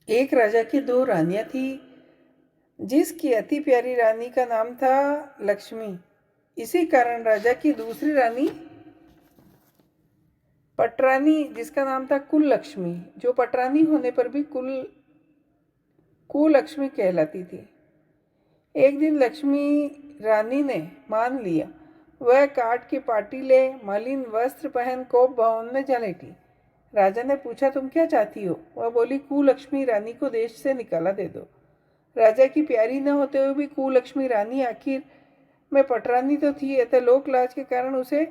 एक राजा की दो रानियां थी, जिसकी अति प्यारी रानी का नाम था लक्ष्मी। इसी कारण राजा की दूसरी रानी पटरानी, जिसका नाम था कुललक्ष्मी, जो पटरानी होने पर भी कुलक्ष्मी कहलाती थी। एक दिन लक्ष्मी रानी ने मान लिया। वह काठ की पाटी ले मलिन वस्त्र पहन कोप भवन में जा लेटी। राजा ने पूछा, तुम क्या चाहती हो? वह बोली, कुलक्ष्मी रानी को देश से निकाला दे दो। राजा की प्यारी न होते हुए भी कुलक्ष्मी रानी आखिर में पटरानी तो थी, अतः लोक लाज के कारण उसे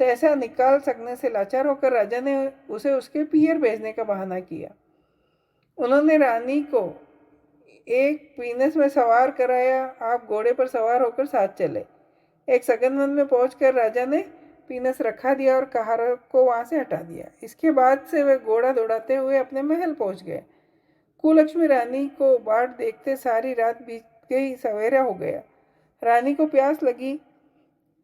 सहसा निकाल सकने से लाचार होकर राजा ने उसे उसके पियर भेजने का बहाना किया। उन्होंने रानी को एक पीनस में सवार कराया। आप घोड़े पर सवार होकर साथ चले। एक सगन में पहुंचकर राजा ने पीनस रखा दिया और कहार को वहां से हटा दिया। इसके बाद से वे घोड़ा दौड़ाते हुए अपने महल पहुंच गए। कुलक्ष्मी रानी को बाट देखते सारी रात बीत गई, सवेरा हो गया। रानी को प्यास लगी,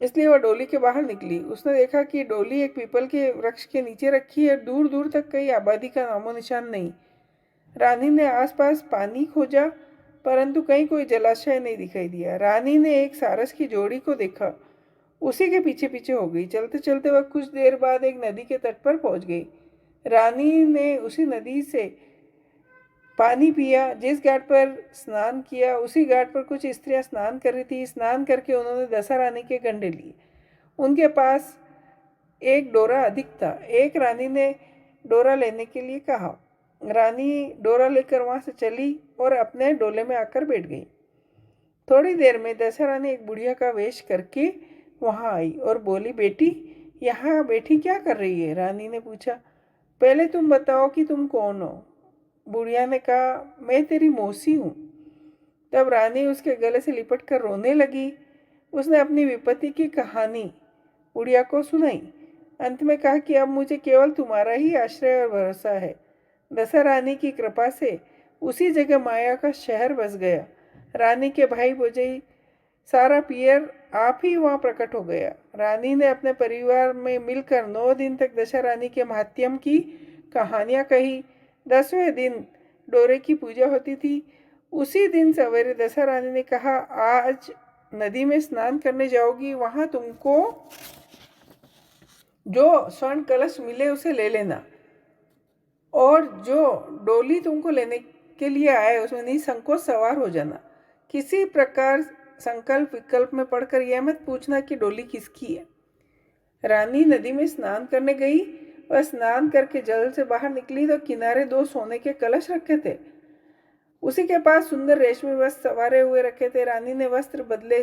इसलिए वह डोली के बाहर निकली। उसने देखा कि डोली एक पीपल के वृक्ष के नीचे रखी है। दूर दूर तक कहीं आबादी का नामो निशान नहीं। रानी ने आसपास पानी खोजा, परंतु कहीं कोई जलाशय नहीं दिखाई दिया। रानी ने एक सारस की जोड़ी को देखा, उसी के पीछे पीछे हो गई। चलते चलते वह कुछ देर बाद एक नदी के तट पर पहुंच गई। रानी ने उसी नदी से पानी पिया। जिस घाट पर स्नान किया, उसी घाट पर कुछ स्त्रियां स्नान कर रही थी। स्नान करके उन्होंने दशा रानी के गंडे लिए। उनके पास एक डोरा अधिक था। एक रानी ने डोरा लेने के लिए कहा। रानी डोरा लेकर वहां से चली और अपने डोले में आकर बैठ गई। थोड़ी देर में दशा रानी एक बुढ़िया का वेश करके वहां आई और बोली, बेटी, यहाँ बैठी क्या कर रही है? रानी ने पूछा, पहले तुम बताओ कि तुम कौन हो? बुढ़िया ने कहा, मैं तेरी मौसी हूँ। तब रानी उसके गले से लिपट कर रोने लगी। उसने अपनी विपत्ति की कहानी बुढ़िया को सुनाई। अंत में कहा कि अब मुझे केवल तुम्हारा ही आश्रय और भरोसा है। दशा रानी की कृपा से उसी जगह माया का शहर बस गया। रानी के भाई भौजाई सारा पियर आप ही वहां प्रकट हो गया। रानी ने अपने परिवार में मिलकर 9 दिन तक दशा रानी के महात्म्य की कहानियां कही। 10वें दिन डोरे की पूजा होती थी। उसी दिन सवेरे दशा रानी ने कहा, आज नदी में स्नान करने जाओगी, वहां तुमको जो स्वर्ण कलश मिले उसे ले लेना, और जो डोली तुमको लेने के लिए आए उसमें निसंकोच सवार हो जाना। किसी प्रकार संकल्प विकल्प में पढ़कर यह मत पूछना कि डोली किसकी है। रानी नदी में स्नान करने गई। वह स्नान करके जल से बाहर निकली तो किनारे 2 सोने के कलश रखे थे। उसी के पास सुंदर रेशमी वस्त्र सवारे हुए रखे थे। रानी ने वस्त्र बदले,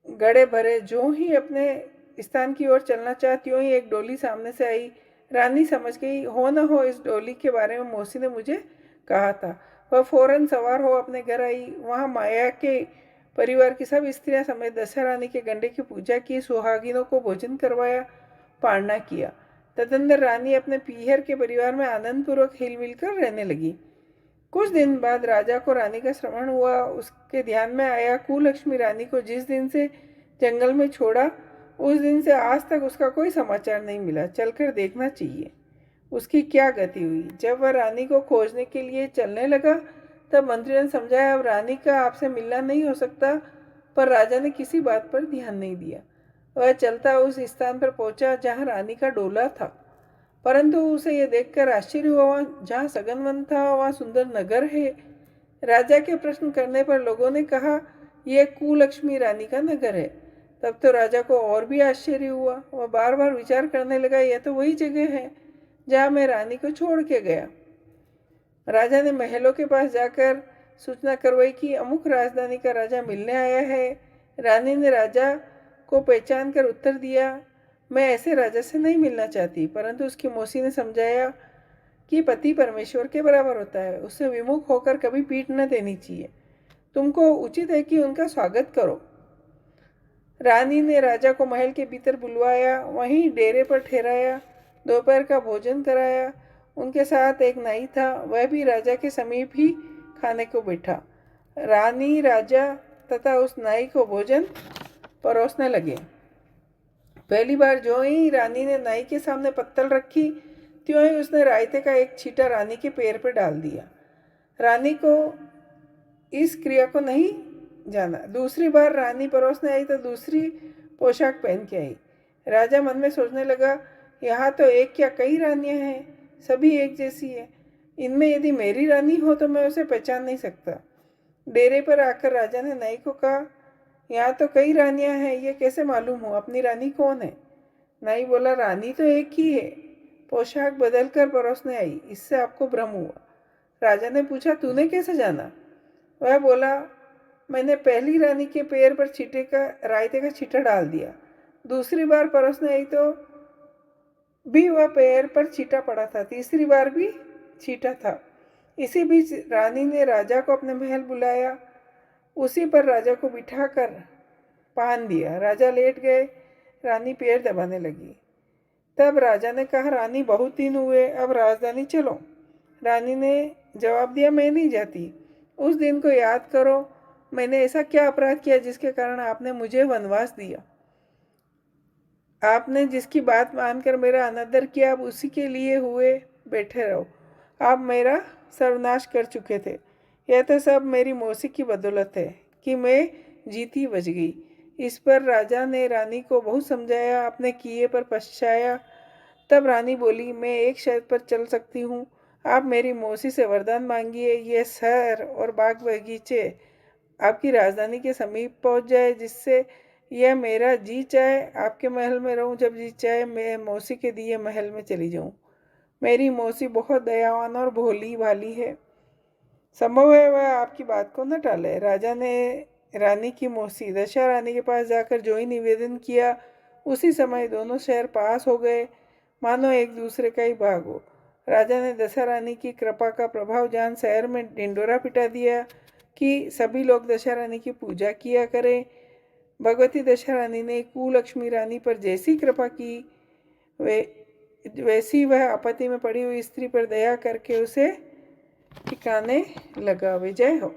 गड़े भरे। जो ही अपने स्थान की ओर चलना चाहा, त्यों ही एक डोली सामने से आई। रानी समझ गई, हो न हो इस डोली के बारे में मौसी ने मुझे कहा था। वह फौरन सवार हो अपने घर आई। वहां माया के परिवार की सब स्त्रियां समेत दशा रानी के गंडे की पूजा की, सुहागिनों को भोजन करवाया, पालना किया। तदंतर रानी अपने पीहर के परिवार में आनंद पूर्वक हिल मिल कर रहने लगी। कुछ दिन बाद राजा को रानी का श्रवण हुआ। उसके ध्यान में आया, कुलक्ष्मी रानी को जिस दिन से जंगल में छोड़ा, उस दिन से आज तक उसका कोई समाचार नहीं मिला। चलकर देखना चाहिए उसकी क्या गति हुई। जब वह रानी को खोजने के लिए चलने लगा, तब मंत्री ने समझाया, अब रानी का आपसे मिलना नहीं हो सकता। पर राजा ने किसी बात पर ध्यान नहीं दिया। वह चलता उस स्थान पर पहुंचा जहां रानी का डोला था। परंतु उसे यह देखकर आश्चर्य हुआ, जहाँ सगन वन था वहाँ सुंदर नगर है। राजा के प्रश्न करने पर लोगों ने कहा, यह कुलक्ष्मी रानी का नगर है। तब तो राजा को और भी आश्चर्य हुआ। वह बार बार विचार करने लगा, यह तो वही जगह है जहाँ मैं रानी को छोड़ के गया। राजा ने महलों के पास जाकर सूचना करवाई कि अमुक राजधानी का राजा मिलने आया है। रानी ने राजा को पहचान कर उत्तर दिया, मैं ऐसे राजा से नहीं मिलना चाहती। परंतु उसकी मौसी ने समझाया कि पति परमेश्वर के बराबर होता है, उससे विमुख होकर कभी पीठ न देनी चाहिए। तुमको उचित है कि उनका स्वागत करो। रानी ने राजा को महल के भीतर बुलवाया, वहीं डेरे पर ठहराया, दोपहर का भोजन कराया। उनके साथ एक नाई था, वह भी राजा के समीप ही खाने को बैठा। रानी, राजा तथा उस नाई को भोजन परोसने लगे। पहली बार जो ही रानी ने नाई के सामने पत्तल रखी, त्यों ही उसने रायते का एक छींटा रानी के पैर पर डाल दिया। रानी को इस क्रिया को नहीं जाना। दूसरी बार रानी परोसने आई तो दूसरी पोशाक पहन के आई। राजा मन में सोचने लगा, यहाँ तो एक क्या कई रानियां हैं, सभी एक जैसी है। इनमें यदि मेरी रानी हो तो मैं उसे पहचान नहीं सकता। डेरे पर आकर राजा ने नाई को कहा, यहाँ तो कई रानियां हैं, ये कैसे मालूम हो अपनी रानी कौन है? नाई बोला, रानी तो एक ही है, पोशाक बदल कर परोसने आई, इससे आपको भ्रम हुआ। राजा ने पूछा, तूने कैसे जाना? वह बोला, मैंने पहली रानी के पैर पर रायते का छींटा डाल दिया। दूसरी बार परोसने आई तो भी वह पैर पर छींटा पड़ा था, तीसरी बार भी छींटा था। इसी बीच रानी ने राजा को अपने महल बुलाया, उसी पर राजा को बिठाकर पान दिया। राजा लेट गए, रानी पैर दबाने लगी। तब राजा ने कहा, रानी बहुत दिन हुए, अब राजधानी चलो। रानी ने जवाब दिया, मैं नहीं जाती। उस दिन को याद करो, मैंने ऐसा क्या अपराध किया जिसके कारण आपने मुझे वनवास दिया? आपने जिसकी बात मानकर मेरा अनादर किया, अब उसी के लिए हुए बैठे रहो। आप मेरा सर्वनाश कर चुके थे। यह तो सब मेरी मौसी की बदौलत है कि मैं जीती बच गई। इस पर राजा ने रानी को बहुत समझाया, अपने किए पर पछताया। तब रानी बोली, मैं एक शर्त पर चल सकती हूँ। आप मेरी मौसी से वरदान मांगिए, ये शहर और बाग बगीचे आपकी राजधानी के समीप पहुँच जाए, जिससे यह मेरा जी चाहे आपके महल में रहूं, जब जी चाहे मैं मौसी के दिए महल में चली जाऊं। मेरी मौसी बहुत दयावान और भोली भाली है, संभव है वह आपकी बात को न टाले। राजा ने रानी की मौसी दशा रानी के पास जाकर जो ही निवेदन किया, उसी समय दोनों शहर पास हो गए, मानो एक दूसरे का ही भाग हो। राजा ने दशा रानी की कृपा का प्रभाव जान शहर में ढिंडोरा पिटा दिया कि सभी लोग दशा रानी की पूजा किया करें। भगवती दशा रानी ने कुलक्ष्मी रानी पर जैसी कृपा की, वैसी वह आपत्ति में पड़ी हुई स्त्री पर दया करके उसे ठिकाने लगा। विजय हो।